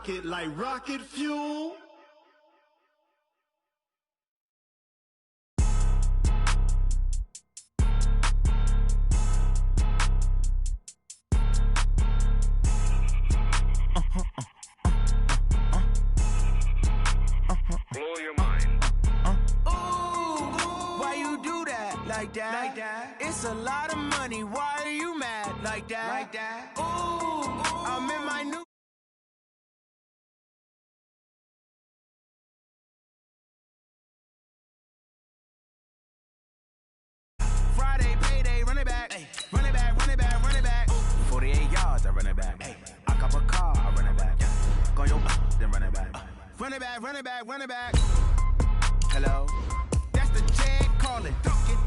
rock it like rocket fuel. Blow your mind. Why you do that like that? Like that? It's a lot of money. Why are you mad like that? Like that? Ooh, I'm in my new. Friday payday, run it back. Ay. Run it back, run it back, run it back. 48 yards, I run it back. Ay. I cop a car, I run it back. Go your then run it back. Run it back, run it back, run it back. Hello? That's the jag calling.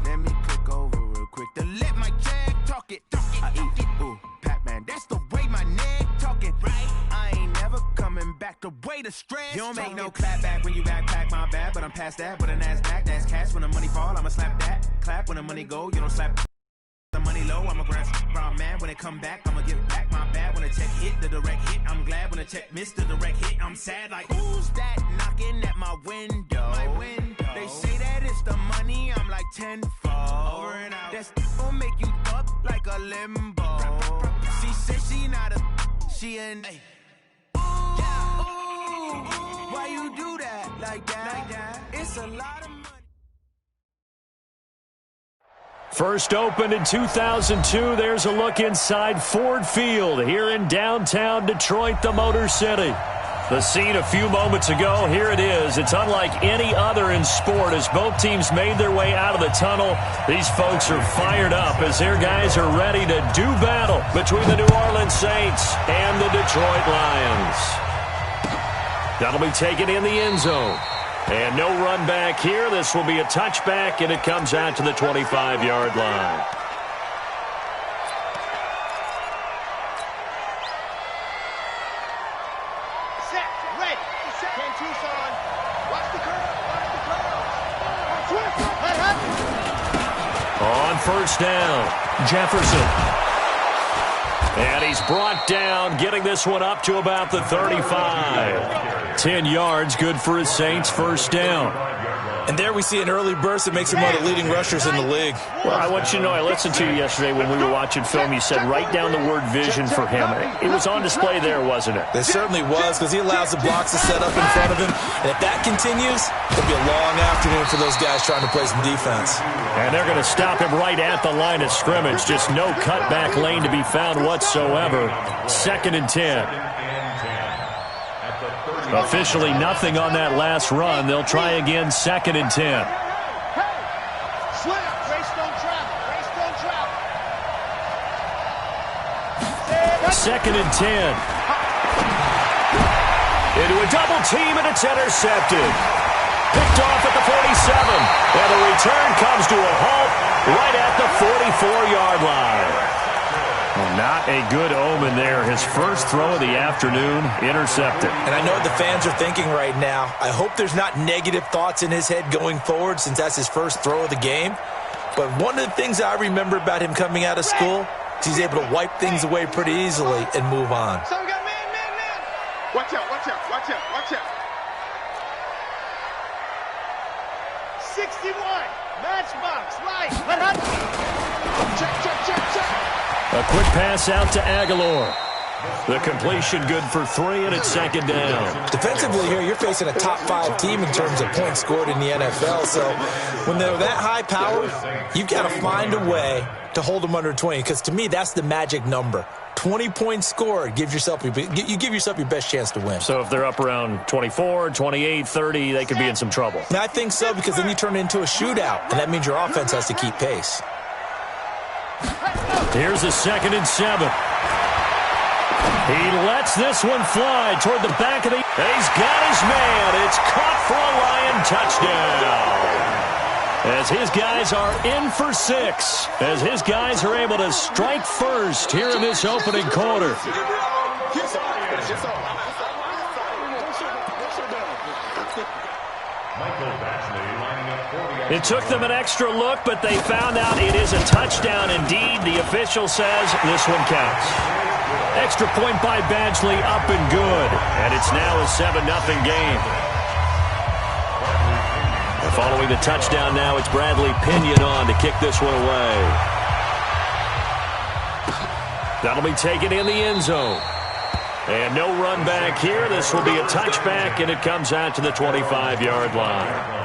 Let me click over real quick to let my jag talk it. I eat it, ooh, Pac-Man. That's the way my neck talking. Right? I ain't never coming back the way the stress. You don't make no clap back when you backpack, my bad. But I'm past that with a NASDAQ. That's cash when the money fall. I'ma slap that. Clap when the money go. You don't slap the money low. I'ma grab brown man when it come back. I'ma give back my bad when the check hit the direct hit. I'm glad when the check missed the direct hit. I'm sad like who's that knocking at my window? My window. They say that it's the money. I'm like tenfold. Over and out. That's gonna make you up like a limbo. She said she not a. She an. Ooh, why you do that like that? Like that? It's a lot of money. First opened in 2002. There's a look inside Ford Field here in downtown Detroit, the Motor City. The scene a few moments ago, here it is. It's unlike any other in sport as both teams made their way out of the tunnel. These folks are fired up as their guys are ready to do battle between the New Orleans Saints and the Detroit Lions. That'll be taken in the end zone. And no run back here. This will be a touchback, and it comes out to the 25-yard line. Set, ready. Ten Tucson. Watch the curve. Watch the curve. On first down, Jefferson. And he's brought down, getting this one up to about the 35. 10 yards, good for his Saints first down. And there we see an early burst that makes him one of the leading rushers in the league. Well, I want you to know, I listened to you yesterday when we were watching film. You said write down the word vision for him. It was on display there, wasn't it? It certainly was, because he allows the blocks to set up in front of him. And if that continues, it'll be a long afternoon for those guys trying to play some defense. And they're going to stop him right at the line of scrimmage. Just no cutback lane to be found whatsoever. 2nd and 10. Officially nothing on that last run. They'll try again, 2nd and 10. Hey, slip. Race don't travel. Race don't travel. 2nd and 10. Into a double team, and it's intercepted. Picked off at the 47. And the return comes to a halt right at the 44-yard line. Not a good omen there. His first throw of the afternoon, intercepted. And I know what the fans are thinking right now. I hope there's not negative thoughts in his head going forward since that's his first throw of the game. But one of the things I remember about him coming out of school is he's able to wipe things away pretty easily and move on. So we got man. Watch out, watch out, watch out, watch out. 61. Matchbox, right. Check. A quick pass out to Aguilar. The completion good for 3, and it's 2nd down. Defensively here, you're facing a top 5 team in terms of points scored in the NFL. So when they're that high powered, you've got to find a way to hold them under 20. Because to me, that's the magic number. 20 points scored, you give yourself your best chance to win. So if they're up around 24, 28, 30, they could be in some trouble. And I think so, because then you turn it into a shootout, and that means your offense has to keep pace. Here's a 2nd and 7. He lets this one fly toward the back of the... He's got his man. It's caught for a Lion touchdown. As his guys are in for 6. As his guys are able to strike first here in this opening quarter. It took them an extra look, but they found out it is a touchdown indeed. The official says this one counts. Extra point by Badgley, up and good. And it's now a 7-0 game. And following the touchdown now, it's Bradley Pinion on to kick this one away. That'll be taken in the end zone. And no run back here. This will be a touchback, and it comes out to the 25-yard line.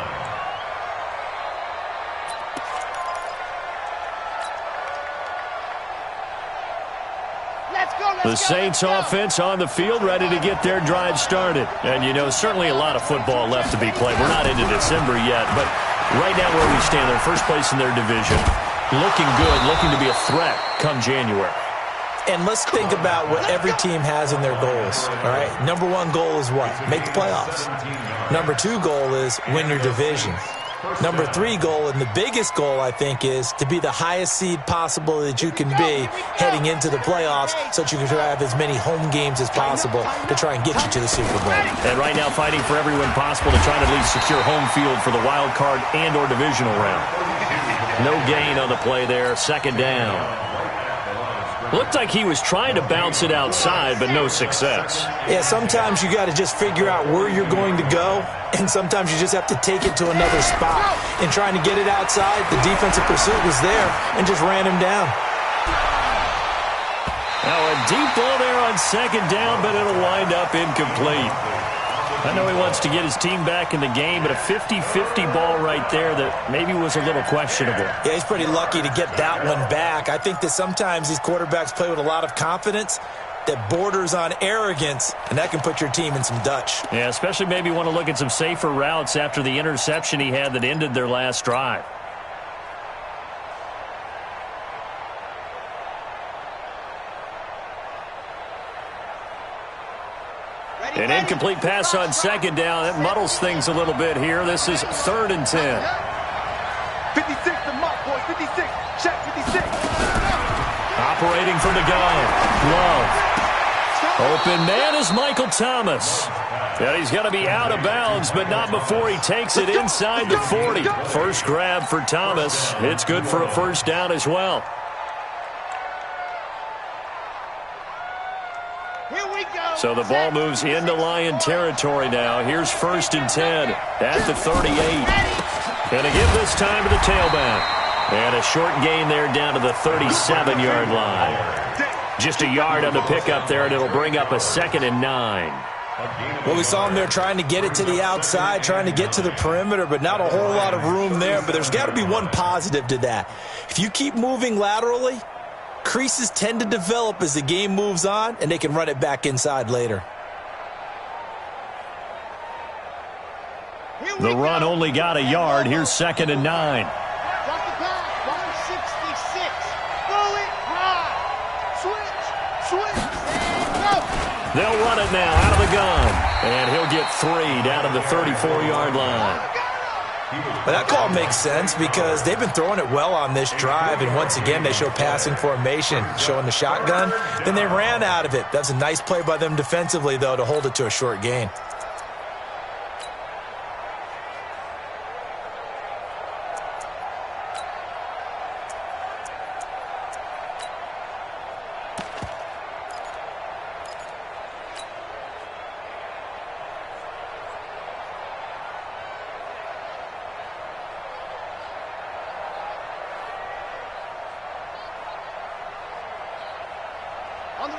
The Saints offense on the field, ready to get their drive started. And, you know, certainly a lot of football left to be played. We're not into December yet, but right now where we stand, they're first place in their division. Looking good, looking to be a threat come January. And let's think about what every team has in their goals, all right? Number one goal is what? Make the playoffs. Number two goal is win your division. Number three goal, and the biggest goal, I think, is to be the highest seed possible that you can be heading into the playoffs so that you can have as many home games as possible to try and get you to the Super Bowl. And right now fighting for every win possible to try to at least secure home field for the wild card and or divisional round. No gain on the play there, second down. Looked like he was trying to bounce it outside, but no success. Yeah, sometimes you got to just figure out where you're going to go, and sometimes you just have to take it to another spot. And trying to get it outside, the defensive pursuit was there and just ran him down. Now a deep ball there on second down, but it'll wind up incomplete. I know he wants to get his team back in the game, but a 50-50 ball right there that maybe was a little questionable. Yeah, he's pretty lucky to get that one back. I think that sometimes these quarterbacks play with a lot of confidence that borders on arrogance, and that can put your team in some Dutch. Yeah, especially maybe want to look at some safer routes after the interception he had that ended their last drive. An incomplete pass on second down. That muddles things a little bit here. This is 3rd and 10. 56 to Mott, boy. 56. Check 56. Operating from the gun. Love. Open man is Michael Thomas. Yeah, he's going to be out of bounds, but not before he takes it inside the 40. First grab for Thomas. It's good for a first down as well. So the ball moves into Lion territory now. Here's 1st and 10 at the 38. Going to give this time to the tailback. And a short gain there down to the 37-yard line. Just a yard on the pickup there, and it'll bring up a 2nd and 9. Well, we saw him there trying to get it to the outside, trying to get to the perimeter, but not a whole lot of room there. But there's got to be one positive to that. If you keep moving laterally, creases tend to develop as the game moves on, and they can run it back inside later. The run only got a yard. Here's 2nd and 9. Drop the pass. 166. Throw it high. Switch. And go. They'll run it now out of the gun. And he'll get 3 down to the 34-yard line. But that call makes sense because they've been throwing it well on this drive, and once again they show passing formation, showing the shotgun. Then they ran out of it. That's a nice play by them defensively, though, to hold it to a short gain.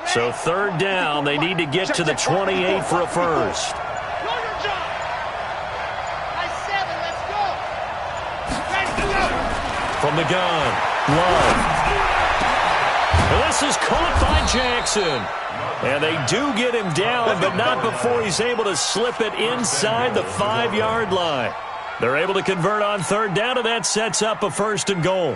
So 3rd down, they need to get to the 28 for a first. From the gun, Love. And this is caught by Jackson. And they do get him down, but not before he's able to slip it inside the 5-yard line. They're able to convert on 3rd down, and that sets up a 1st and goal.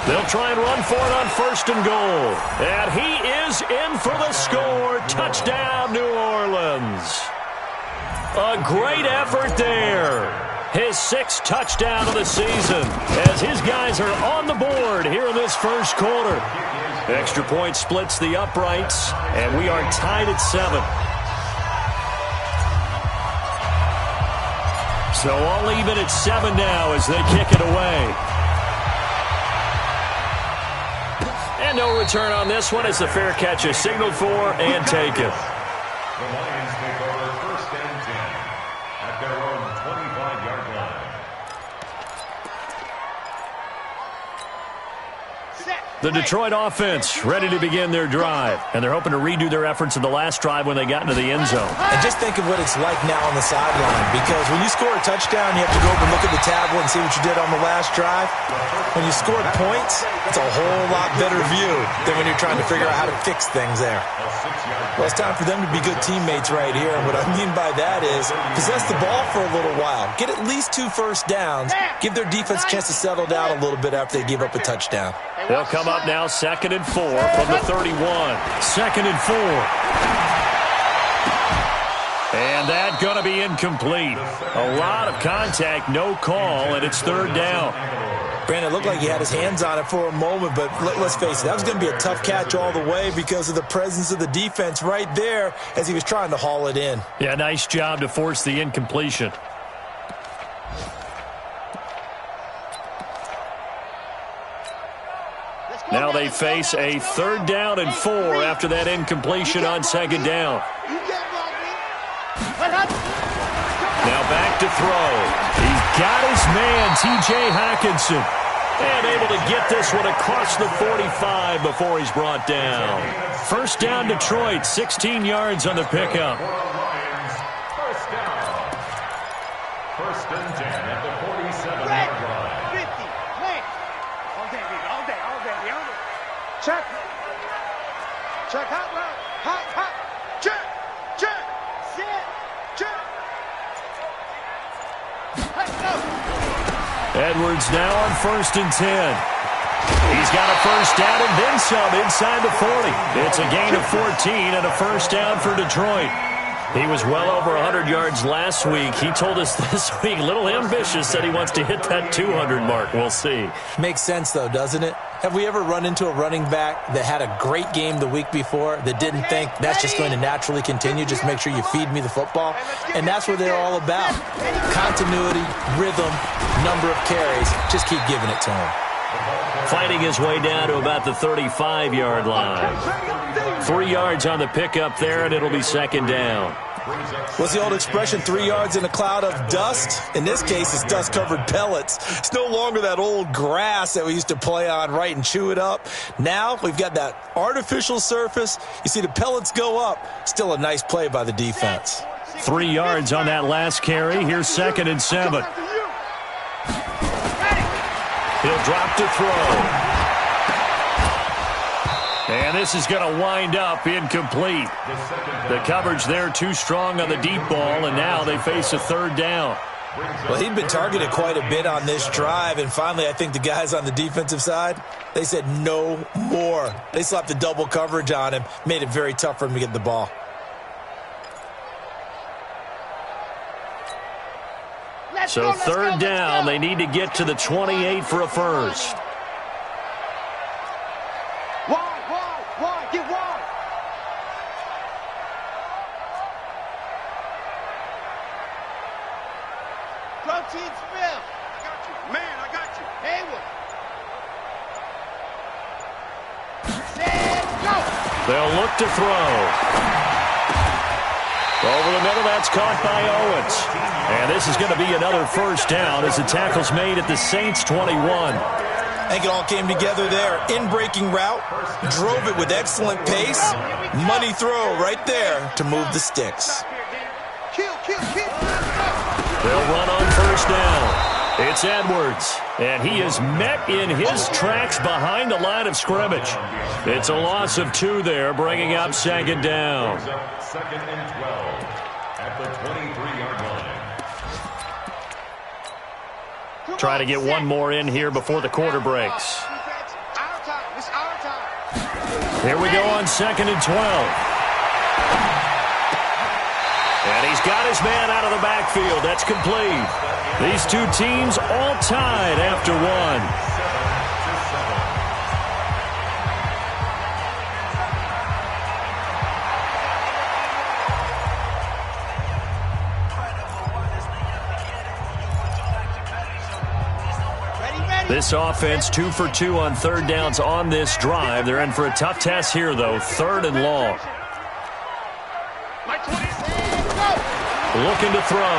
They'll try and run for it on 1st and goal. And he is in for the score. Touchdown, New Orleans. A great effort there. His 6th touchdown of the season as his guys are on the board here in this first quarter. Extra point splits the uprights, and we are tied at 7. So all even at 7 now as they kick it away. And no return on this one as the fair catch is signaled for and taken. The Lions take over 1st and 10 at their own 25-yard line. The Detroit offense ready to begin their drive, and they're hoping to redo their efforts in the last drive when they got into the end zone. And just think of what it's like now on the sideline, because when you score a touchdown, you have to go over and look at the tablet and see what you did on the last drive. When you scored points, it's a whole lot better view than when you're trying to figure out how to fix things there. Well, it's time for them to be good teammates right here, and what I mean by that is possess the ball for a little while, get at least 2 first downs, give their defense a chance to settle down a little bit after they give up a touchdown. They'll come up now 2nd and 4 from the 31. 2nd and 4. And that's going to be incomplete. A lot of contact, no call, and it's 3rd down. Brandon, it looked like he had his hands on it for a moment, but let's face it, that was going to be a tough catch all the way because of the presence of the defense right there as he was trying to haul it in. Yeah, nice job to force the incompletion. Now they face a 3rd down and 4 after that incompletion on 2nd down. Now back to throw. He's got his man, T.J. Hockenson. And able to get this one across the 45 before he's brought down. 1st down Detroit, 16 yards on the pickup. 1st down. 1st and 10 at the 47-yard line. 50. Wait. All day, baby. All day. All day. All day. Check. Check. Hot route. Hot. Hot. Check. Check. Sit. Check. Let's go. Edwards now on 1st and 10. He's got a 1st down and then some inside the 40. It's a gain of 14 and a 1st down for Detroit. He was well over 100 yards last week. He told us this week, a little ambitious, said he wants to hit that 200 mark. We'll see. Makes sense, though, doesn't it? Have we ever run into a running back that had a great game the week before that didn't think that's just going to naturally continue? Just make sure you feed me the football. And that's what they're all about. Continuity, rhythm, number of carries. Just keep giving it to him. Fighting his way down to about the 35-yard line. 3 yards on the pickup there, and it'll be 2nd down. What's the old expression, 3 yards in a cloud of dust? In this case, it's dust-covered pellets. It's no longer that old grass that we used to play on, right, and chew it up. Now we've got that artificial surface. You see the pellets go up. Still a nice play by the defense. 3 yards on that last carry. Here's 2nd and 7. He'll drop to throw. And this is going to wind up incomplete. The coverage there too strong on the deep ball, and now they face a 3rd down. Well, he'd been targeted quite a bit on this drive, and finally I think the guys on the defensive side, they said no more. They slapped the double coverage on him, made it very tough for him to get the ball. So 3rd down, they need to get to the 28 for a 1st. Wide, get wide. Protein spill. I got you. Man, I got you. Haywood. Set, go. They'll look to throw. Over the middle, that's caught by Owens. And this is going to be another 1st down as the tackle's made at the Saints' 21. I think it all came together there. In-breaking route, drove it with excellent pace. Money throw right there to move the sticks. Kill. They'll run on 1st down. It's Edwards, and he is met in his tracks behind the line of scrimmage. It's a loss of 2 there, bringing up 2nd down. 2nd and 12 at the 23-yard line. Try to get one more in here before the quarter breaks. Our time. It's our time. Here we go on 2nd and 12. And he's got his man out of the backfield. That's complete. These two teams all tied after 1. This offense 2 for 2 on third downs on this drive. They're in for a tough test here, though. 3rd and long. Looking to throw.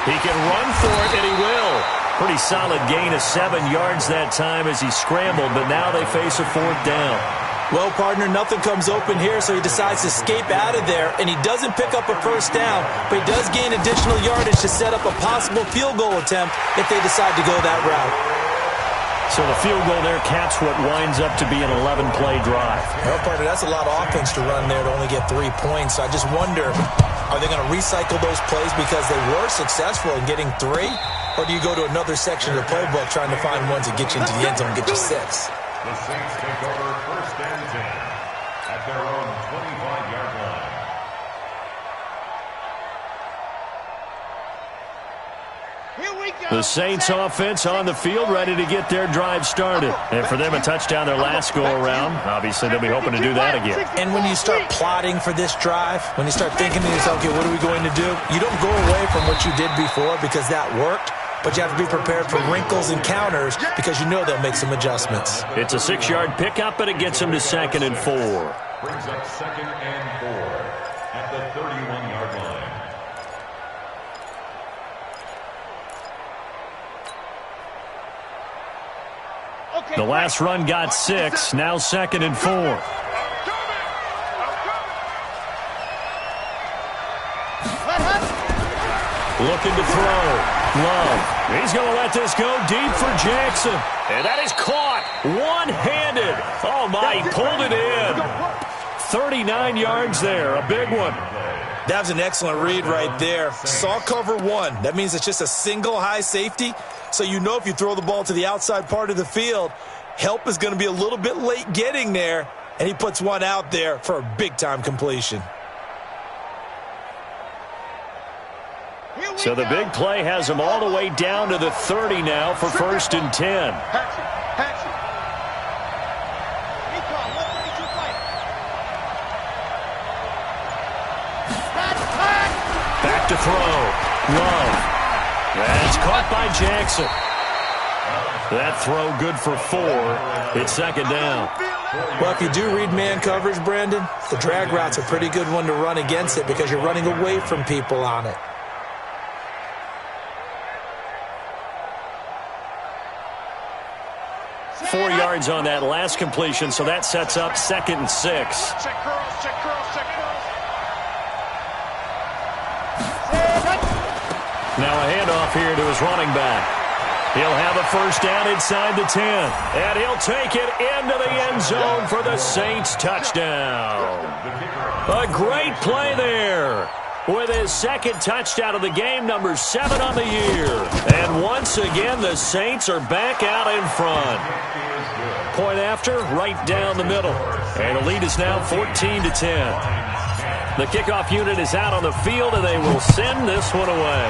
He can run for it, and he will. Pretty solid gain of 7 yards that time as he scrambled, but now they face a 4th down. Well, partner, nothing comes open here, so he decides to escape out of there, and he doesn't pick up a 1st down, but he does gain additional yardage to set up a possible field goal attempt if they decide to go that route. So the field goal there caps what winds up to be an 11-play drive. Well, partner, that's a lot of offense to run there to only get 3 points. So I just wonder, are they going to recycle those plays because they were successful in getting 3? Or do you go to another section of the playbook trying to find ones that get you into the end zone and get you 6? The Saints take over 1st and 10 at their own 25-yard line. The Saints offense on the field, ready to get their drive started. And for them, a touchdown their last go-around. Obviously, they'll be hoping to do that again. And when you start plotting for this drive, when you start thinking to yourself, okay, what are we going to do? You don't go away from what you did before because that worked. But you have to be prepared for wrinkles and counters because you know they'll make some adjustments. It's a 6-yard pickup, but it gets them to 2nd and 4. Brings up 2nd and 4 at the 31-yard line. The last run got 6, now 2nd and 4. Looking to throw. Love. He's going to let this go deep for Jackson. And that is caught one-handed. Oh, my, he pulled it in. 39 yards there, a big one. That was an excellent read right there. Saw cover 1. That means it's just a single high safety. So you know if you throw the ball to the outside part of the field, help is going to be a little bit late getting there. And he puts one out there for a big-time completion. So the big play has them all the way down to the 30 now for 1st and 10. Back to throw. Love. That's caught by Jackson. That throw good for 4. It's 2nd down. Well, if you do read man coverage, Brandon, the drag route's a pretty good one to run against it because you're running away from people on it. Four yards on that last completion, so that sets up 2nd and 6. Check curls, check curls, check curls. Now a handoff here to his running back. He'll have a 1st down inside the 10. And he'll take it into the end zone for the Saints touchdown. A great play there. With his 2nd touchdown of the game, number 7 on the year. And once again, the Saints are back out in front. Point after, right down the middle. And the lead is now 14-10. The kickoff unit is out on the field, and they will send this one away.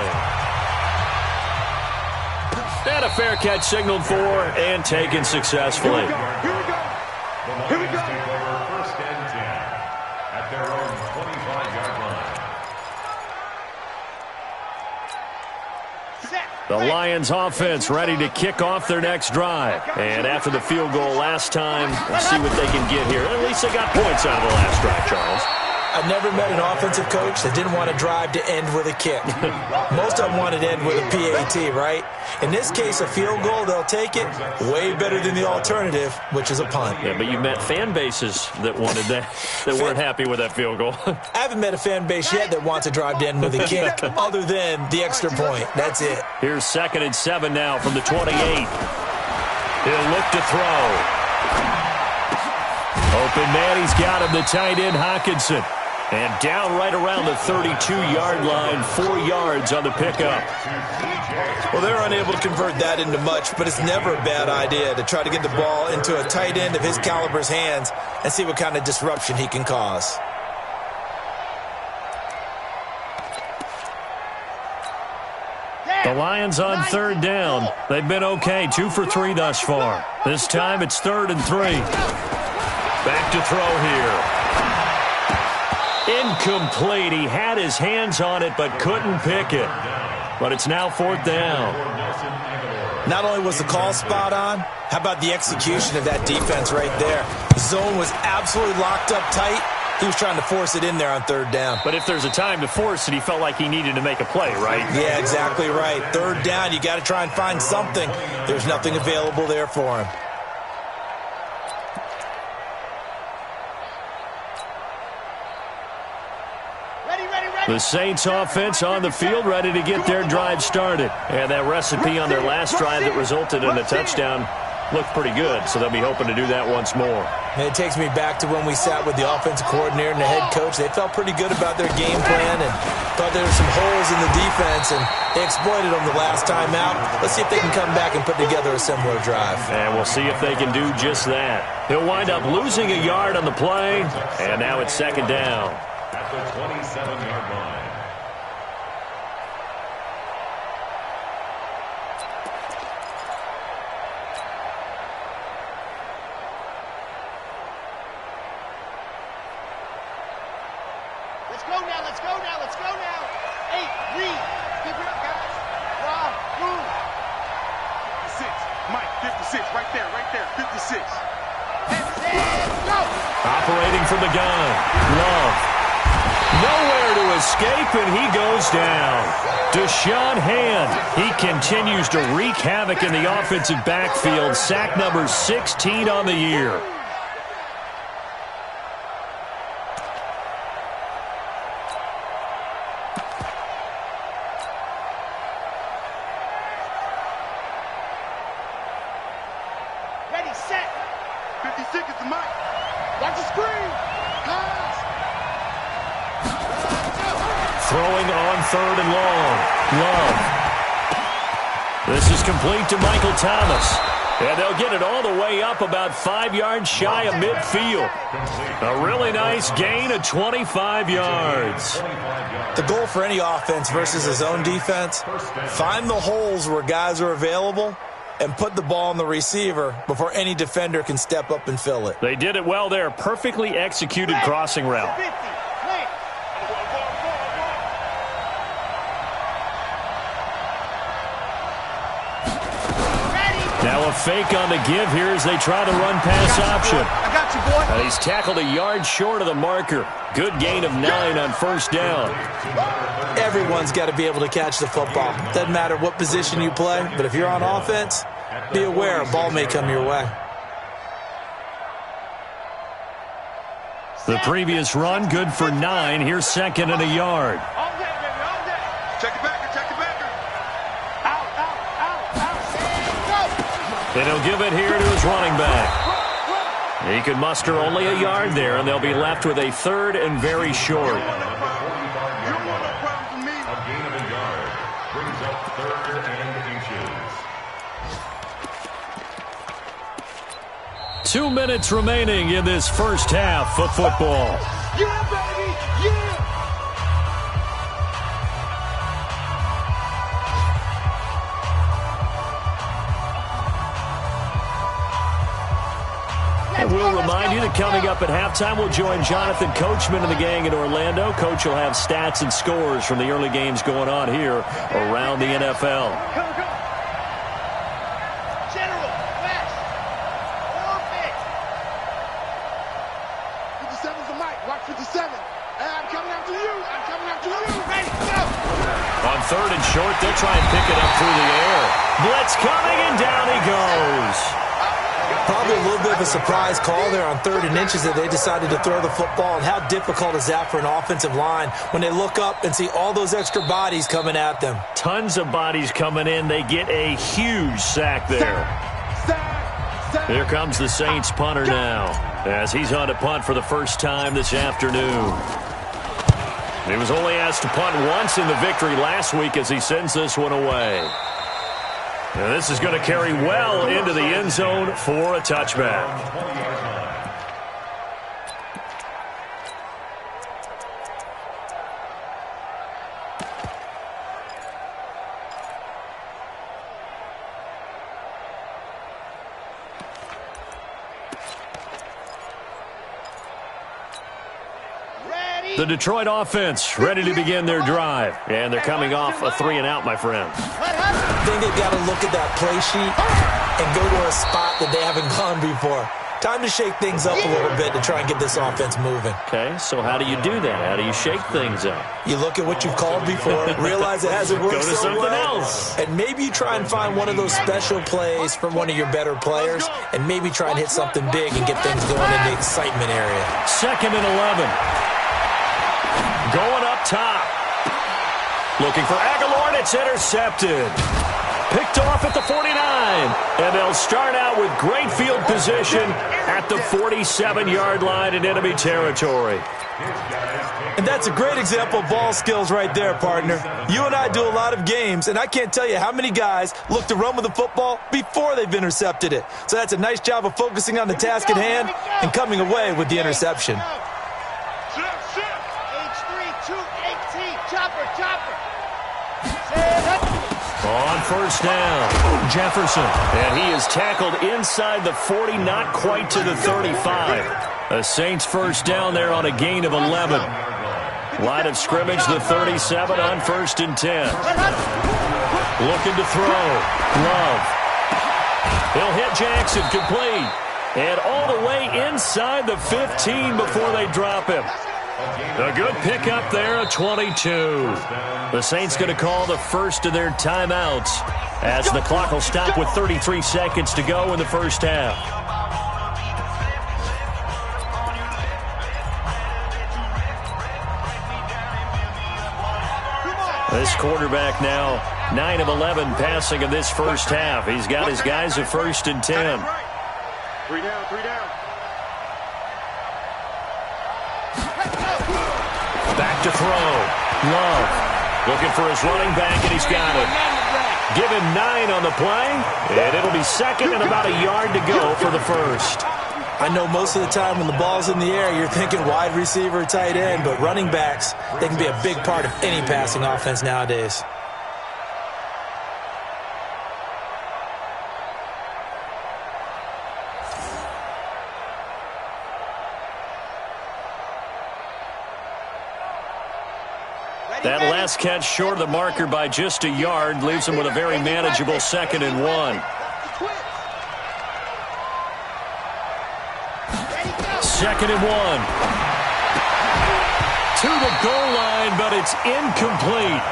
And a fair catch signaled for and taken successfully. Here we go. Here we go. Take over 1st and 10 at their own 25-yard line. The Lions offense ready to kick off their next drive. And after the field goal last time, let's see what they can get here. At least they got points out of the last drive, Charles. I've never met an offensive coach that didn't want to drive to end with a kick. Most of them wanted to end with a PAT, right? In this case, a field goal, they'll take it. Way better than the alternative, which is a punt. Yeah, but you met fan bases that wanted that, that weren't happy with that field goal. I haven't met a fan base yet that wants to drive to end with a kick, other than the extra point. That's it. Here's 2nd and 7 now from the 28. He'll look to throw. Open man, he's got him, the tight end, Hockenson. And down right around the 32-yard line, 4 yards on the pickup. Well, they're unable to convert that into much, but it's never a bad idea to try to get the ball into a tight end of his caliber's hands and see what kind of disruption he can cause. The Lions on 3rd down. They've been okay, 2 for 3 thus far. This time it's 3rd and 3. Back to throw here. Incomplete. He had his hands on it but couldn't pick it. but it's now 4th down. Not only was the call spot on, how about the execution of that defense right there? The zone was absolutely locked up tight. He was trying to force it in there on 3rd down. But if there's a time to force it, he felt like he needed to make a play, right? Yeah, exactly right. 3rd down, you got to try and find something. There's nothing available there for him. The Saints offense on the field, ready to get their drive started. And that recipe on their last drive that resulted in a touchdown looked pretty good, so they'll be hoping to do that once more. And it takes me back to when we sat with the offensive coordinator and the head coach. They felt pretty good about their game plan and thought there were some holes in the defense, and they exploited them the last time out. Let's see if they can come back and put together a similar drive. And we'll see if they can do just that. He'll wind up losing a yard on the play, and now it's 2nd down. At the 27-yard line. Let's go now, let's go now, let's go now. Hey, read. Keep it up, guys. Rob, move. 56. Mike, 56. Right there, 56. Let's go. Operating from the gun. Love. Nowhere to escape, and he goes down. Deshaun Hand, he continues to wreak havoc in the offensive backfield. Sack number 16 on the year. Ready, set. 56 is the mic. Watch the screen. Pass. Throwing on 3rd and long. Love. This is complete to Michael Thomas. And they'll get it all the way up about 5 yards shy of midfield. A really nice gain of 25 yards. The goal for any offense versus his own defense, find the holes where guys are available and put the ball on the receiver before any defender can step up and fill it. They did it well there. Perfectly executed crossing route. 50. Now a fake on the give here as they try to run pass option. I got you, boy. And he's tackled a yard short of the marker. Good gain of 9 on 1st down. Everyone's got to be able to catch the football. Doesn't matter what position you play, but if you're on offense, be aware a ball may come your way. The previous run, good for 9. Here's 2nd and a yard. All day, baby, all day. Check it back, check it back. Out. And he'll give it here to his running back. He could muster only a yard there, and they'll be left with a 3rd and very short. You don't want no problem from me. A gain of a yard brings up 3rd and inches. 2 minutes remaining in this first half of football. Yeah, baby, yeah. And we'll remind you that coming up at halftime, we'll join Jonathan Coachman and the gang in Orlando. Coach will have stats and scores from the early games going on here around the NFL. Go. General, flash. Perfect. 57's the mic. Watch 57. I'm coming after you. Ready, go. On 3rd and short, they'll try and pick it up through the air. Blitz coming, and down he goes. Probably a little bit of a surprise call there on 3rd and inches that they decided to throw the football. And how difficult is that for an offensive line when they look up and see all those extra bodies coming at them? Tons of bodies coming in. They get a huge sack there. Here comes the Saints punter now as he's on to punt for the first time this afternoon. He was only asked to punt once in the victory last week as he sends this one away. And this is going to carry well into the end zone for a touchback. Ready, The Detroit offense ready to begin their drive. And they're coming off a 3-and-out, my friends. I think they've got to look at that play sheet and go to a spot that they haven't gone before. Time to shake things up a little bit to try and get this offense moving. Okay, so how do you do that? How do you shake things up? You look at what you've called before, realize it hasn't worked Go to so something well, else. and maybe you try and find one of those special plays from one of your better players, and maybe try and hit something big and get things going in the excitement area. 2nd and 11. Going up top. Looking for Aguilar, and it's intercepted. Picked off at the 49. And they'll start out with great field position at the 47-yard line in enemy territory. And that's a great example of ball skills right there, partner. You and I do a lot of games, and I can't tell you how many guys look to run with the football before they've intercepted it. So that's a nice job of focusing on the task at hand and coming away with the interception. H3, 218, chopper. On first down, Jefferson. And he is tackled inside the 40, not quite to the 35. The Saints first down there on a gain of 11. Line of scrimmage, the 37 on 1st and 10. Looking to throw. Love. He'll hit Jackson, complete. And all the way inside the 15 before they drop him. A good pickup there, a 22. The Saints going to call the first of their timeouts as the clock will stop with 33 seconds to go in the first half. This quarterback now 9 of 11 passing in this first half. He's got his guys at 1st and 10. 3 down. Back to throw. Love. Looking for his running back, and he's got it. Give him 9 on the play, and it'll be 2nd and about a yard to go for the first. I know most of the time when the ball's in the air, you're thinking wide receiver, tight end, but running backs, they can be a big part of any passing offense nowadays. That last catch short of the marker by just a yard leaves him with a very manageable 2nd and 1. 2nd and 1. To the goal line, but it's incomplete.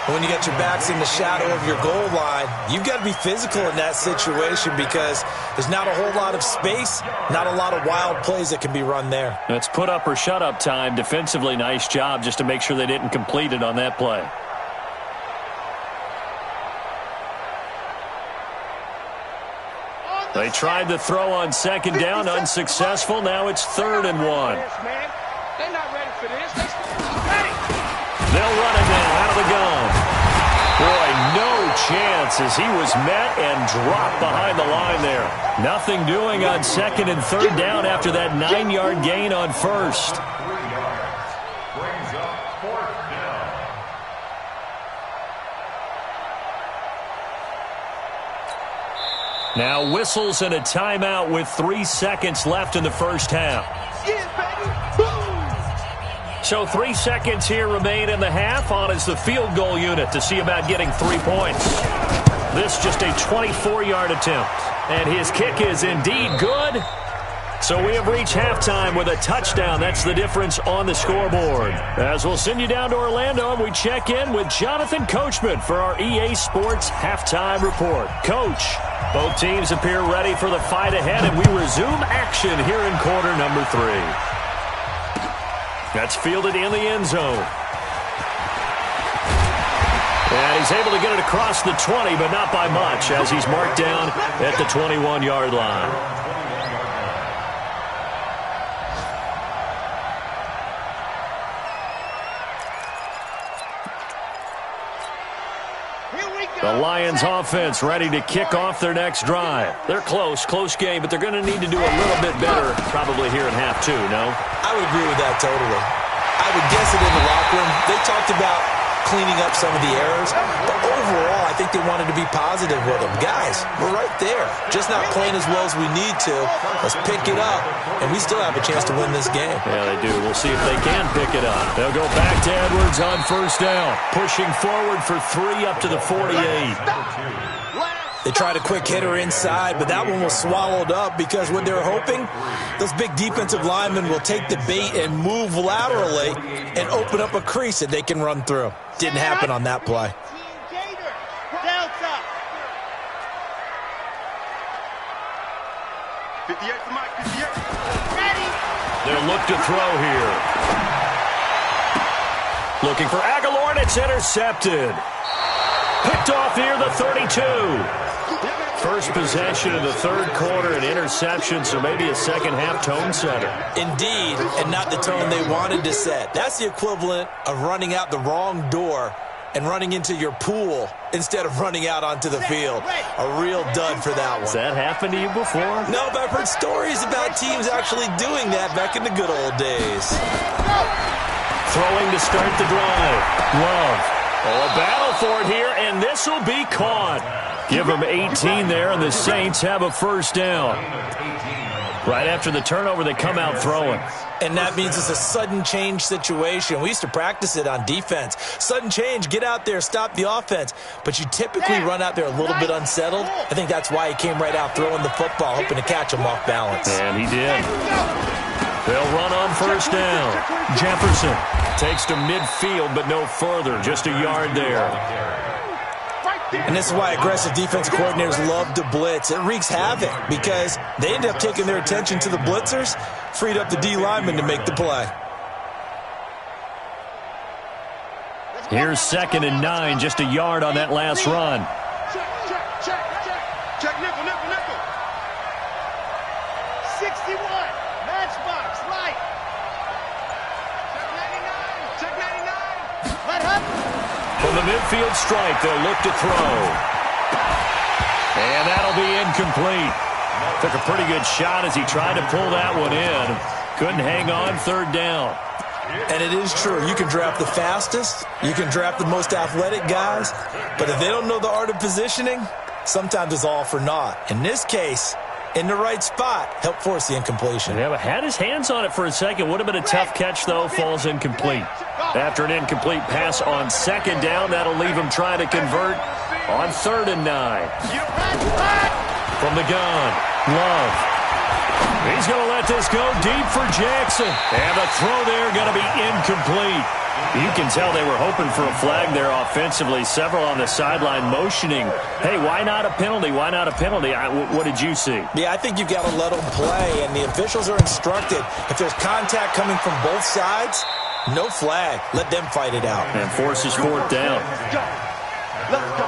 When you got your backs in the shadow of your goal line, you've got to be physical in that situation because there's not a whole lot of space, not a lot of wild plays that can be run there. It's put up or shut up time. Defensively, nice job just to make sure they didn't complete it on that play. They tried to throw on 2nd down, unsuccessful. Now it's 3rd and 1. They're not ready for this. They'll run it now out of the gun. Boy, no chance as he was met and dropped behind the line there. Nothing doing on 2nd and 3rd down after that 9-yard gain on 1st. Brings up 4th down. Now whistles and a timeout with 3 seconds left in the first half. So 3 seconds here remain in the half. On is the field goal unit to see about getting 3 points. This just a 24-yard attempt. And his kick is indeed good. So we have reached halftime with a touchdown. That's the difference on the scoreboard. As we'll send you down to Orlando, and we check in with Jonathan Coachman for our EA Sports Halftime Report. Coach, both teams appear ready for the fight ahead, and we resume action here in quarter number 3. That's fielded in the end zone. And he's able to get it across the 20, but not by much, as he's marked down at the 21-yard line. The Lions offense ready to kick off their next drive. They're close game, but they're going to need to do a little bit better probably here in half 2, no? I would agree with that totally. I would guess it in the locker room. They talked about cleaning up some of the errors. But overall, I think they wanted to be positive with them. Guys, we're right there. Just not playing as well as we need to. Let's pick it up, and we still have a chance to win this game. Yeah, they do. We'll see if they can pick it up. They'll go back to Edwards on first down. Pushing forward for 3 up to the 48. They tried a quick hitter inside, but that one was swallowed up because what they're hoping, those big defensive linemen will take the bait and move laterally and open up a crease that they can run through. Didn't happen on that play. Delta. 58 to Mike, 58. Ready. They'll look to throw here. Looking for Aguilar, and it's intercepted. Picked off near the 32. First possession of the third quarter, an interception, so maybe a second-half tone setter. Indeed, and not the tone they wanted to set. That's the equivalent of running out the wrong door and running into your pool instead of running out onto the field. A real dud for that one. Has that happened to you before? No, but I've heard stories about teams actually doing that back in the good old days. Throwing to start the drive. Love. Oh, a battle for it here, and this will be caught. Give them 18 there, and the Saints have a first down. Right after the turnover, they come out throwing. And that means it's a sudden change situation. We used to practice it on defense. Sudden change, get out there, stop the offense. But you typically run out there a little bit unsettled. I think that's why he came right out throwing the football, hoping to catch him off balance. And he did. They'll run on first down. Jefferson takes to midfield, but no further. Just a yard there. And this is why aggressive defensive coordinators love to blitz. It wreaks havoc because they end up taking their attention to the blitzers, freed up the D lineman to make the play. Here's 2nd and 9, just a yard on that last run. Check nickel, nickel, nickel. 61, matchbox, light. Check 99, check 99. Let up. From the midfield stripe, they'll look to throw. And that'll be incomplete. Took a pretty good shot as he tried to pull that one in. Couldn't hang on, third down. And it is true. You can draft the fastest. You can draft the most athletic guys. But if they don't know the art of positioning, sometimes it's all for naught. In this case, in the right spot, helped force the incompletion. Yeah, but had his hands on it for a second. Would have been a tough catch, though. Falls incomplete. After an incomplete pass on 2nd down, that'll leave him trying to convert on 3rd and 9. From the gun, Love. He's going to let this go deep for Jackson. And the throw there going to be incomplete. You can tell they were hoping for a flag there offensively. Several on the sideline motioning, hey, why not a penalty? Why not a penalty? What did you see? Yeah, I think you've got to let them play, and the officials are instructed. If there's contact coming from both sides, no flag. Let them fight it out. And forces 4th down. Let's go.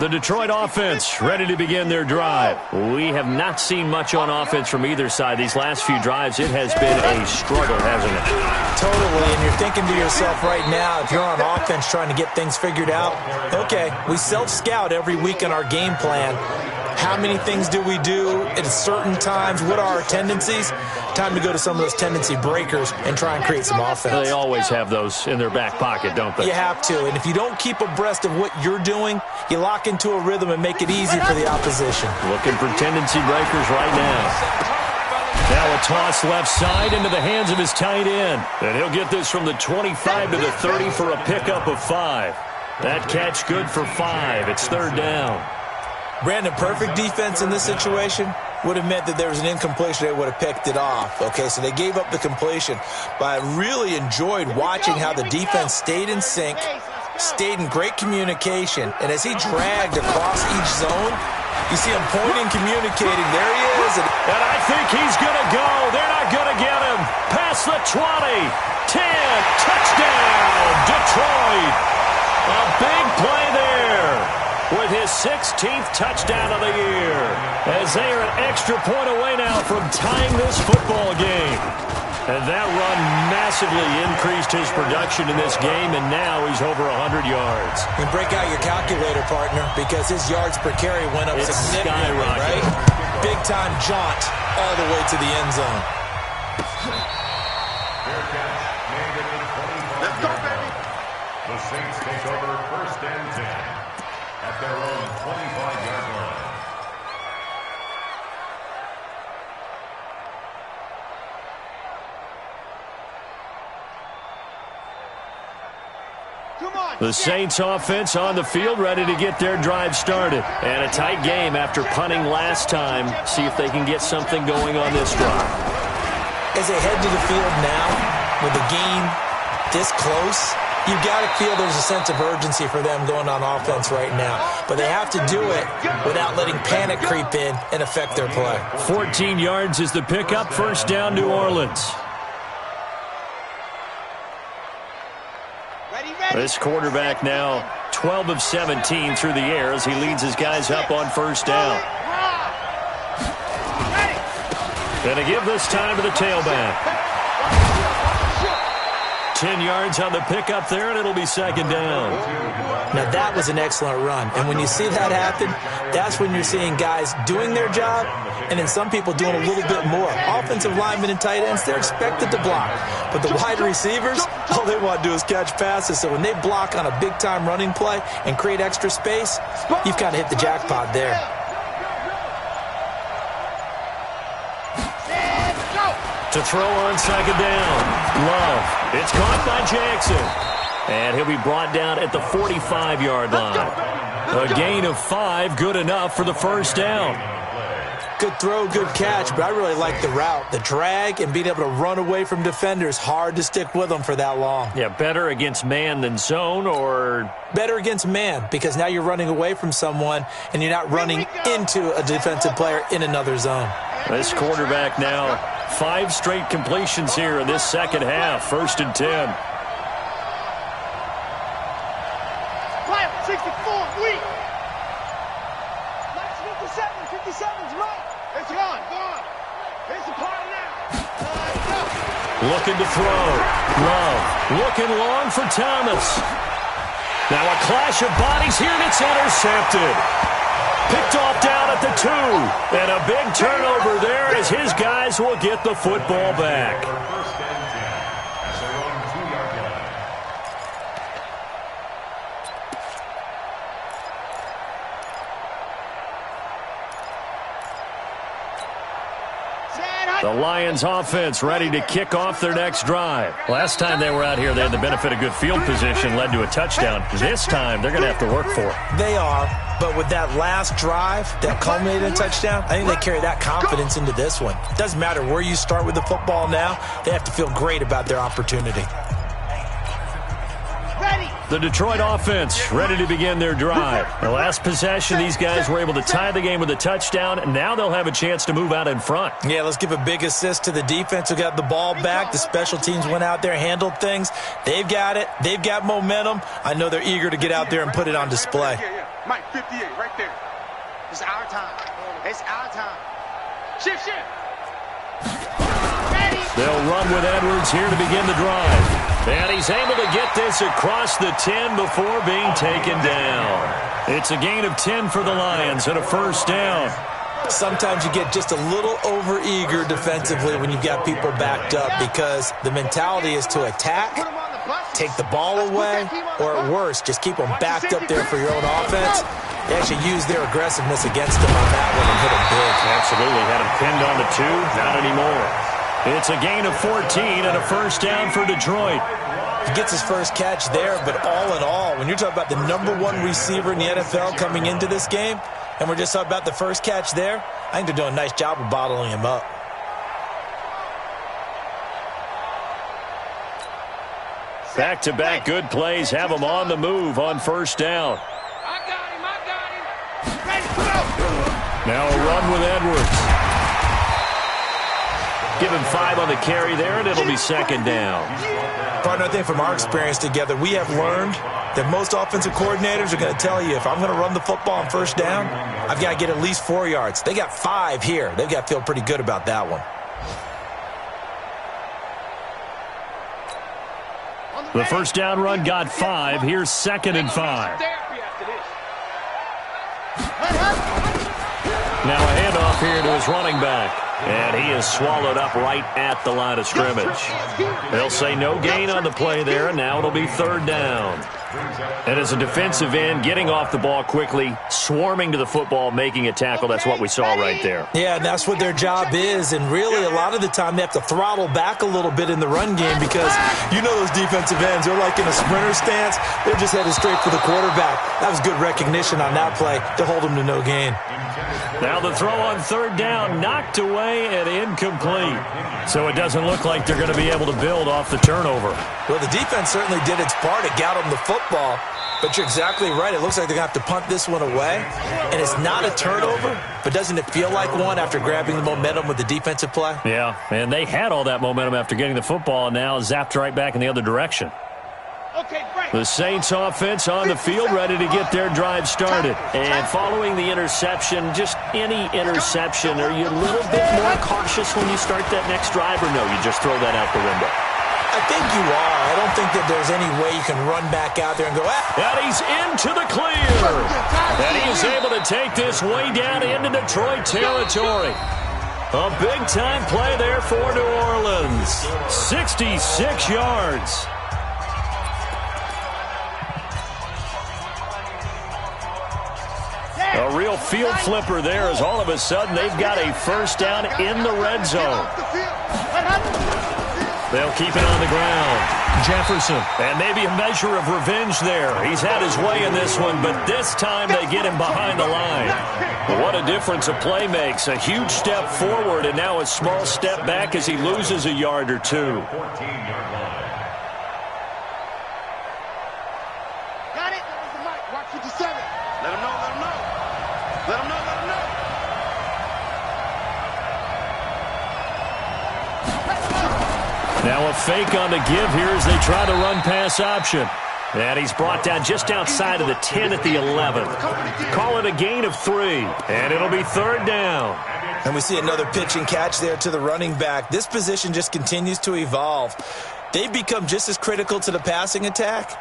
The Detroit offense ready to begin their drive. We have not seen much on offense from either side. These last few drives, it has been a struggle, hasn't it? Totally, and you're thinking to yourself right now, if you're on offense trying to get things figured out, okay, we self-scout every week in our game plan. How many things do we do at certain times? What are our tendencies? Time to go to some of those tendency breakers and try and create some offense. They always have those in their back pocket, don't they? You have to, and if you don't keep abreast of what you're doing, you lock into a rhythm and make it easy for the opposition. Looking for tendency breakers right now. Now a toss left side into the hands of his tight end. And he'll get this from the 25 to the 30 for a pickup of 5. That catch good for 5. It's 3rd down. Brandon, perfect defense in this situation would have meant that there was an incompletion. They would have picked it off. Okay, so they gave up the completion. But I really enjoyed watching how the defense stayed in sync, stayed in great communication. And as he dragged across each zone, you see him pointing, communicating. There he is. And I think he's going to go. They're not going to get him. Past the 20. 10. Touchdown, Detroit. A big play there with his 16th touchdown of the year, as they are an extra point away now from tying this football game. And that run massively increased his production in this game, and now he's over 100 yards. And break out your calculator, partner, because his yards per carry went up significantly, right? big-time jaunt all the way to the end zone. Let's go, baby. The Saints take over 1st and 10 at their own 25-yard line. The Saints offense on the field, ready to get their drive started. And a tight game after punting last time. See if they can get something going on this drive. As they head to the field now, with the game this close, you've got to feel there's a sense of urgency for them going on offense right now. But they have to do it without letting panic creep in and affect their play. 14 yards is the pickup. 1st down, New Orleans. This quarterback now 12 of 17 through the air as he leads his guys up on 1st down. Going to give this time to the tailback. 10 yards on the pickup there, and it'll be 2nd down. Now, that was an excellent run. And when you see that happen, that's when you're seeing guys doing their job and then some people doing a little bit more. Offensive linemen and tight ends, they're expected to block. But the wide receivers, all they want to do is catch passes. So when they block on a big-time running play and create extra space, you've kind of hit the jackpot there. To throw on 2nd down. Love. It's caught by Jackson. And he'll be brought down at the 45-yard line. A gain of 5, good enough for the 1st down. Good throw, good catch, but I really like the route. The drag and being able to run away from defenders, hard to stick with them for that long. Yeah, better against man than zone, or? Better against man, because now you're running away from someone and you're not running into a defensive player in another zone. This quarterback now 5 straight completions here in this 2nd half. 1st and 10. 64, weak. 57's right. It's gone. It's a party now. Looking to throw. Love. Looking long for Thomas. Now a clash of bodies here, and it's intercepted. Picked off down at the 2. And a big turnover there as his guys will get the football back. 1st and 10 at their own 2-yard line. The Lions offense ready to kick off their next drive. Last time they were out here, they had the benefit of good field position, led to a touchdown. This time, they're going to have to work for it. They are, but with that last drive that culminated in a touchdown, I think they carry that confidence into this one. It doesn't matter where you start with the football now. They have to feel great about their opportunity. The Detroit offense ready to begin their drive. The last possession, these guys were able to tie the game with a touchdown, and now they'll have a chance to move out in front. Yeah, let's give a big assist to the defense who got the ball back. The special teams went out there, handled things. They've got it. They've got momentum. I know they're eager to get out there and put it on display. Mike, 58, right there. It's our time. It's our time. Shift. They'll run with Edwards here to begin the drive. And he's able to get this across the 10 before being taken down. It's a gain of 10 for the Lions and a 1st down. Sometimes you get just a little over-eager defensively when you've got people backed up because the mentality is to attack, take the ball away, or at worst, just keep them backed up there for your own offense. They actually used their aggressiveness against them on that one and hit them big. Absolutely. Had him pinned on the 2. Not anymore. It's a gain of 14 and a 1st down for Detroit. He gets his first catch there, but all in all, when you're talking about the #1 receiver in the NFL coming into this game, and we're just talking about the first catch there, I think they're doing a nice job of bottling him up. Back-to-back good plays have him on the move on 1st down. I got him. Ready, go. Now a run with Edwards. Give him 5 on the carry there, and it'll be 2nd down. Partner, I think from our experience together, we have learned that most offensive coordinators are going to tell you, if I'm going to run the football on 1st down, I've got to get at least 4 yards. They got 5 here. They've got to feel pretty good about that one. The 1st down run got 5. Here's 2nd and 5. Now a handoff here to his running back. And he is swallowed up right at the line of scrimmage. They'll say no gain on the play there, and now it'll be third down. And as a defensive end, getting off the ball quickly, swarming to the football, making a tackle, that's what we saw right there. Yeah, and that's what their job is. And really, a lot of the time, they have to throttle back a little bit in the run game because you know those defensive ends, they're like in a sprinter stance. They're just headed straight for the quarterback. That was good recognition on that play to hold them to no gain. Now the throw on third down, knocked away and incomplete. So it doesn't look like they're going to be able to build off the turnover. Well, the defense certainly did its part. It got them the football. But you're exactly right. It looks like they're going to have to punt this one away. And it's not a turnover, but doesn't it feel like one after grabbing the momentum with the defensive play? Yeah, and they had all that momentum after getting the football and now zapped right back in the other direction. The Saints offense on the field, ready to get their drive started. And following the interception, just any interception, are you a little bit more cautious when you start that next drive, or no, you just throw that out the window? I think you are. I don't think that there's any way you can run back out there and go, And he's into the clear. And he is able to take this way down into Detroit territory. A big-time play there for New Orleans. 66 yards. A real field flipper there as all of a sudden they've got a first down in the red zone. They'll keep it on the ground. Jefferson. And maybe a measure of revenge there. He's had his way in this one, but this time they get him behind the line. What a difference a play makes. A huge step forward and now a small step back as he loses a yard or two. Got it. That was the mic. Watch 57. Let him know. Let him know. Let him know. Let him know. Now a fake on the give here as they try to run pass option. And he's brought down just outside of the 10 at the 11. Call it a gain of 3. And it'll be third down. And we see another pitch and catch there to the running back. This position just continues to evolve. They've become just as critical to the passing attack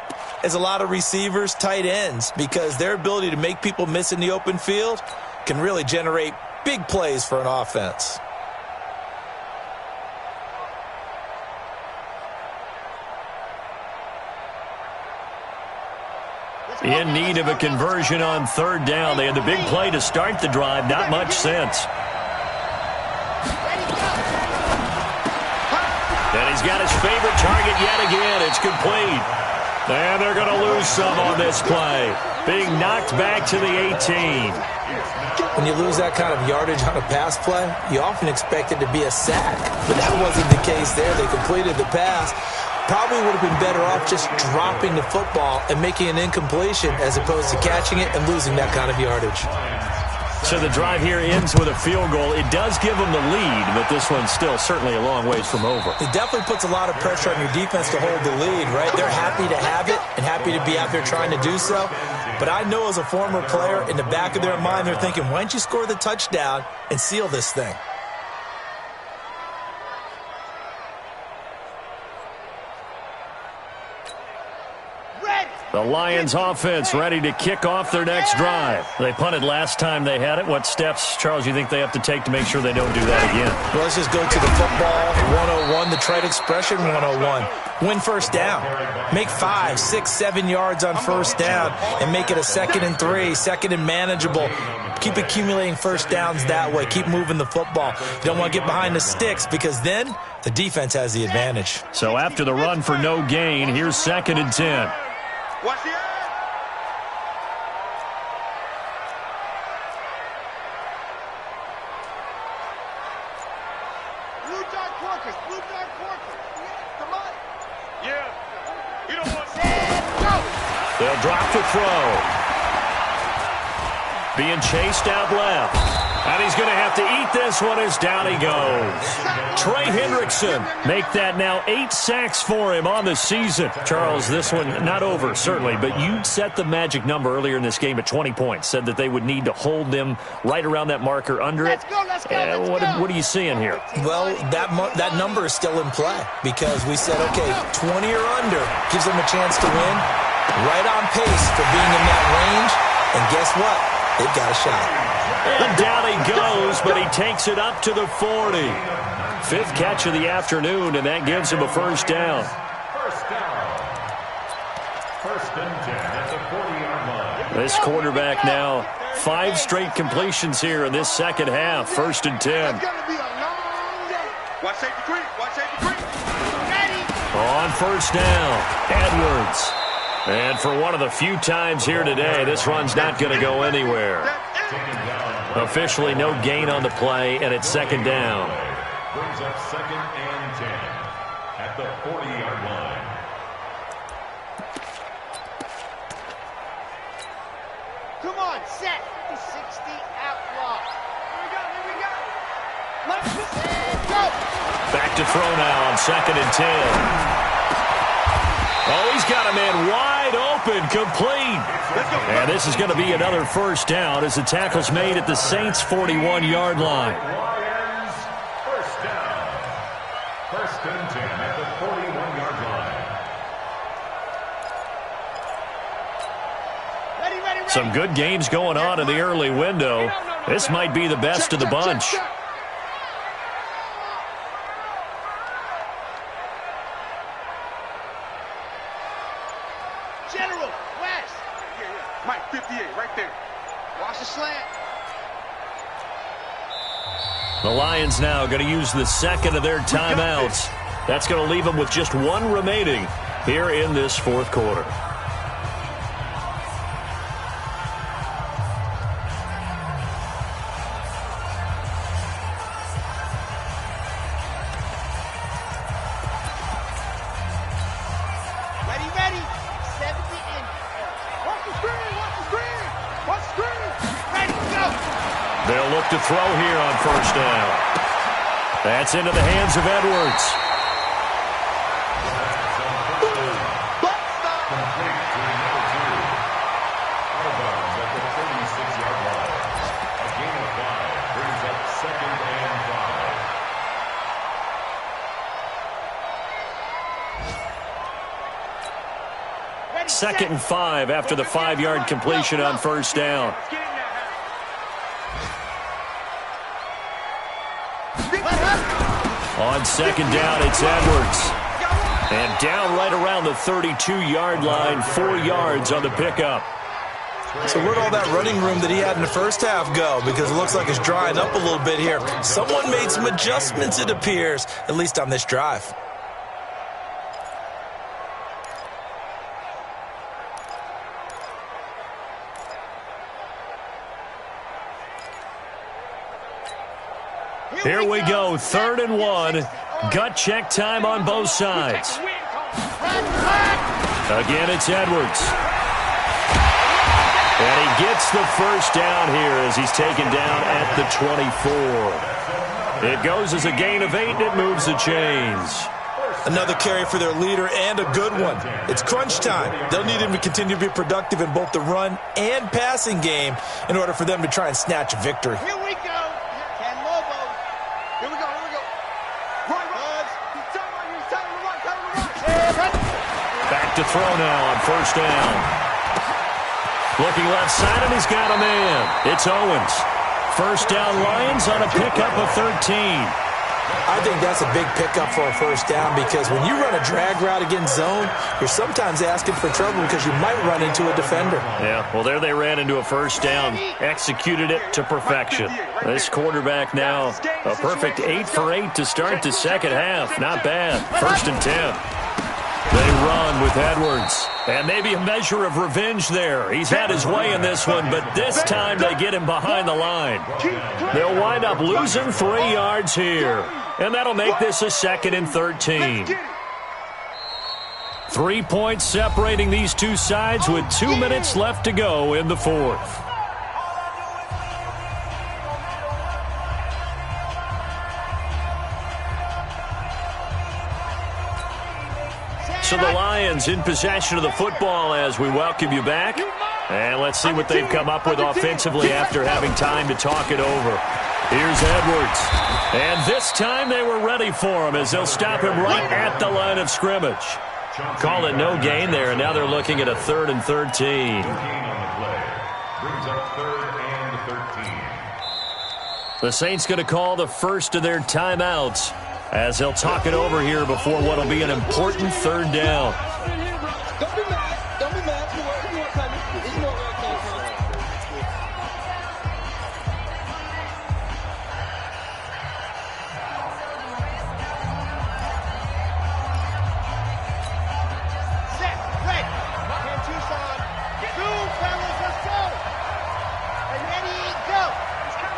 as a lot of receivers, tight ends, because their ability to make people miss in the open field can really generate big plays for an offense. In need of a conversion on third down. They had the big play to start the drive. Not much sense. And he's got his favorite target yet again. It's complete. And they're going to lose some on this play. Being knocked back to the 18. When you lose that kind of yardage on a pass play, you often expect it to be a sack. But that wasn't the case there. They completed the pass. Probably would have been better off just dropping the football and making an incompletion as opposed to catching it and losing that kind of yardage. So the drive here ends with a field goal. It does give them the lead, but this one's still certainly a long ways from over. It definitely puts a lot of pressure on your defense to hold the lead, right? They're happy to have it and happy to be out there trying to do so. But I know as a former player, in the back of their mind, they're thinking, why don't you score the touchdown and seal this thing? The Lions offense ready to kick off their next drive. They punted last time they had it. What steps, Charles, you think they have to take to make sure they don't do that again? Well, let's just go to the football 101, the trade expression 101. Win first down. Make 5, 6, 7 yards on first down and make it a 2nd and 3, 2nd and manageable. Keep accumulating first downs that way. Keep moving the football. You don't want to get behind the sticks because then the defense has the advantage. So after the run for no gain, here's 2nd and 10. Watch the eye. Blue dot Corkers. Blue dot Corkers. Come on. Yeah. You don't want to go. They'll drop the throw. Being chased out left. And he's going to have to eat this one as down he goes. Trey Hendrickson make that now 8 sacks for him on the season. Charles, this one not over, certainly, but you set the magic number earlier in this game at 20 points. Said that they would need to hold them right around that marker under it. Let's go. What are you seeing here? Well, that number is still in play because we said, okay, 20 or under gives them a chance to win. Right on pace for being in that range. And guess what? they've got a shot. And down he goes, but he takes it up to the 40. Fifth catch of the afternoon, and that gives him a first down. First down. First and 10 at the 40-yard line. This quarterback now 5 straight completions here in this second half. First and 10. It's gonna be a long day. Watch safety creep. Watch safety creep. Ready. On first down, Edwards. And for one of the few times here today, this run's not going to go anywhere. Officially no gain on the play, and it's second down. Brings up second and 10 at the 40-yard line. Come on, set. 60 outlaw. Here we go. Let's go. Back to throw now on second and 10. Oh, he's got a man wide open, complete. And this is going to be another first down as the tackle's made at the Saints' 41-yard line. Lions, first down. First and 10 at the 41-yard line. Ready. Some good games going on in the early window. This might be the best of the bunch. General, West. Mike, 58, right there. Watch the slant. The Lions now going to use the second of their timeouts. That's going to leave them with just one remaining here in this fourth quarter. Ready. 70 in. Watch the screen. Ready, go. They'll look to throw here on first down. That's into the hands of Edwards. Complete to number 2. Out of bounds at the 36-yard line. A gain of 5 brings up second and 5. Ready, Second and 5 after the 5-yard completion on first down. On second down, it's Edwards. And down right around the 32-yard line, 4 yards on the pickup. So where'd all that running room that he had in the first half go? Because it looks like it's drying up a little bit here. Someone made some adjustments, it appears, at least on this drive. Here we go, 3rd and 1. Gut check time on both sides. Again, it's Edwards. And he gets the first down here as he's taken down at the 24. It goes as a gain of 8, and it moves the chains. Another carry for their leader, and a good one. It's crunch time. They'll need him to continue to be productive in both the run and passing game in order for them to try and snatch a victory. Here we go. Ken Lobo. Here we go. Run. He's telling him to run. Back to throw now on first down. Looking left side, and he's got a man. It's Owens. First down Lions on a pickup of 13. I think that's a big pickup for a first down because when you run a drag route against zone, you're sometimes asking for trouble because you might run into a defender. Yeah, well, there they ran into a first down, executed it to perfection. This quarterback now a perfect 8 for 8 to start the second half. Not bad. First and 10. They run with Edwards. And maybe a measure of revenge there. He's had his way in this one, but this time they get him behind the line. They'll wind up losing 3 yards here. And that'll make this a 2nd and 13. 3 points separating these two sides with 2 minutes left to go in the fourth. So the Lions in possession of the football as we welcome you back. And let's see what they've come up with offensively after having time to talk it over. Here's Edwards. And this time they were ready for him as they'll stop him right at the line of scrimmage. Call it no gain there, and now they're looking at a 3rd and 13. Brings up 3rd and 13. The Saints going to call the first of their timeouts as they'll talk it over here before what will be an important 3rd down. Don't be mad. Don't be mad. It's more coming. It's more where it came from. Set, ready. Here, Tucson. Two, fellas, let's go. And ready, go.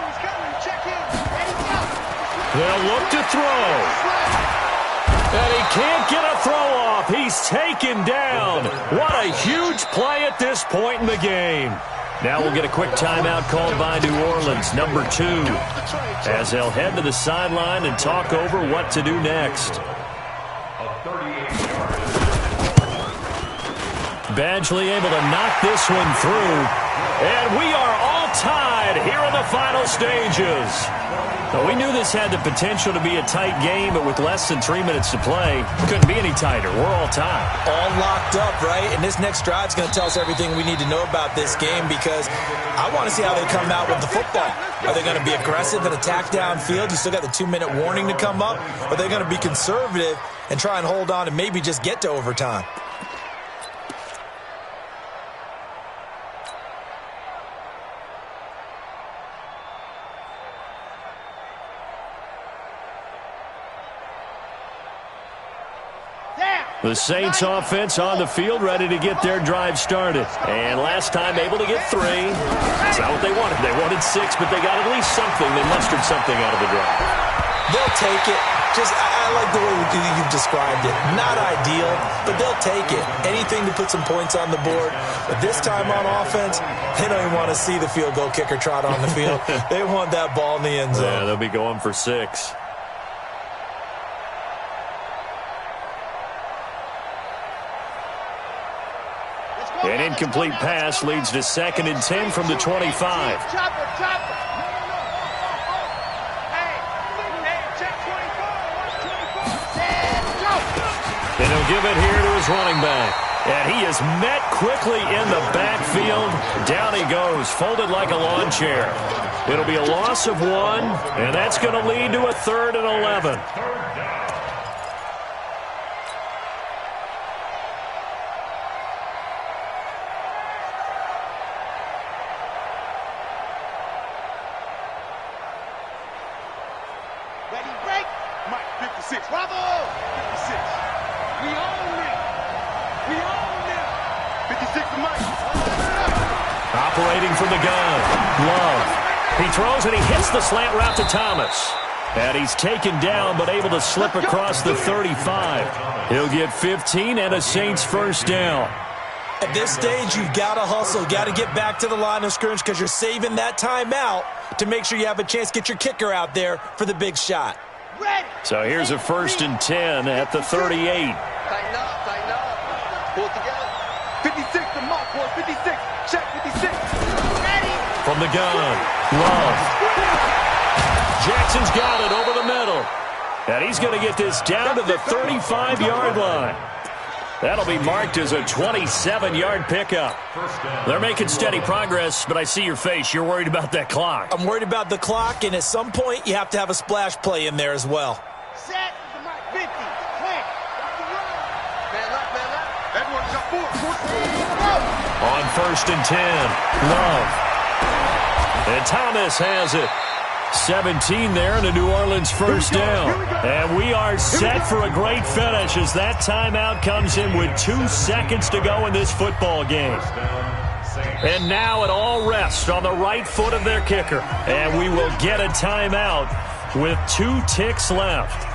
He's coming. Check in. Ready, go. They'll look to throw. And he can't get a throw off. He's taken down. What a huge play at this point in the game. Now we'll get a quick timeout called by New Orleans, number 2, as they'll head to the sideline and talk over what to do next. Badgley able to knock this one through. And we are all tied here in the final stages. Well, we knew this had the potential to be a tight game, but with less than 3 minutes to play, couldn't be any tighter. We're all tied. All locked up, right? And this next drive is going to tell us everything we need to know about this game because I want to see how they come out with the football. Are they going to be aggressive and attack downfield? You still got the 2-minute warning to come up. Or are they going to be conservative and try and hold on and maybe just get to overtime? The Saints offense on the field, ready to get their drive started. And last time able to get 3. That's not what they wanted. They wanted 6, but they got at least something. They mustered something out of the drive. They'll take it. I like the way you've described it. Not ideal, but they'll take it. Anything to put some points on the board. But this time on offense, they don't even want to see the field goal kicker trot on the field. They want that ball in the end zone. Yeah, they'll be going for 6. An incomplete pass leads to 2nd and 10 from the 25. Chopper. And he'll give it here to his running back. And he is met quickly in the backfield. Down he goes, folded like a lawn chair. It'll be a loss of 1, and that's going to lead to a 3rd and 11. Ready, break. Mike, 56. Bravo. 56. We own it. 56 to Mike. Operating from the gun. Love. He throws and he hits the slant route to Thomas. And he's taken down but able to slip across the 35. He'll get 15 and a Saints 1st down. At this stage, you've got to hustle. Got to get back to the line of scrimmage because you're saving that timeout to make sure you have a chance to get your kicker out there for the big shot. So here's a 1st and 10 at the 38. Tighten up. Pull it together. 56 to Mark, boy. 56. Check 56. From the gun, Love. Jackson's got it over the middle. And he's going to get this down to the 35-yard line. That'll be marked as a 27-yard pickup. They're making steady progress, but I see your face. You're worried about that clock. I'm worried about the clock, and at some point, you have to have a splash play in there as well. Set. 50. Clear. Man left. Edwards up 4. On 1st and 10, Love. And Thomas has it. 17 there and a New Orleans 1st down. And we are set for a great finish as that timeout comes in with 2 seconds to go in this football game. And now it all rests on the right foot of their kicker. And we will get a timeout with 2 ticks left.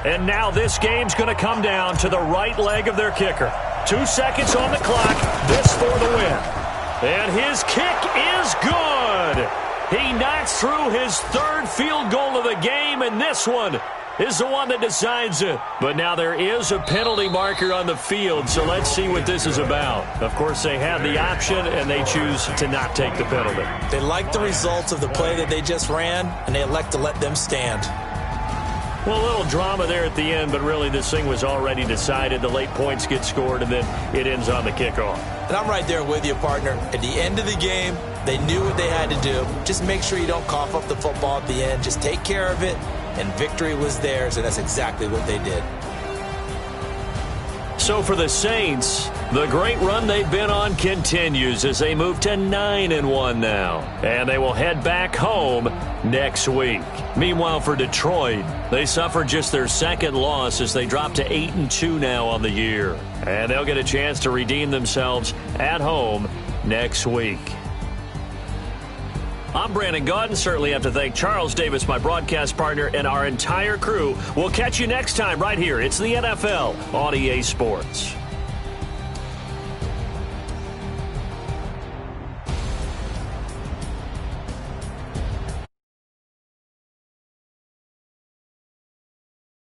And now this game's going to come down to the right leg of their kicker. 2 seconds on the clock. This for the win. And his kick is good. He knocks through his 3rd field goal of the game, and this one is the one that decides it. But now there is a penalty marker on the field, so let's see what this is about. Of course, they have the option, and they choose to not take the penalty. They like the results of the play that they just ran, and they elect to let them stand. Well, a little drama there at the end, but really this thing was already decided. The late points get scored, and then it ends on the kickoff. And I'm right there with you, partner. At the end of the game, they knew what they had to do. Just make sure you don't cough up the football at the end. Just take care of it, and victory was theirs, and that's exactly what they did. So for the Saints, the great run they've been on continues as they move to 9-1 now. And they will head back home next week. Meanwhile, for Detroit, they suffered just their second loss as they drop to 8-2 now on the year. And they'll get a chance to redeem themselves at home next week. I'm Brandon Gaudin. Certainly have to thank Charles Davis, my broadcast partner, and our entire crew. We'll catch you next time right here. It's the NFL on EA Sports.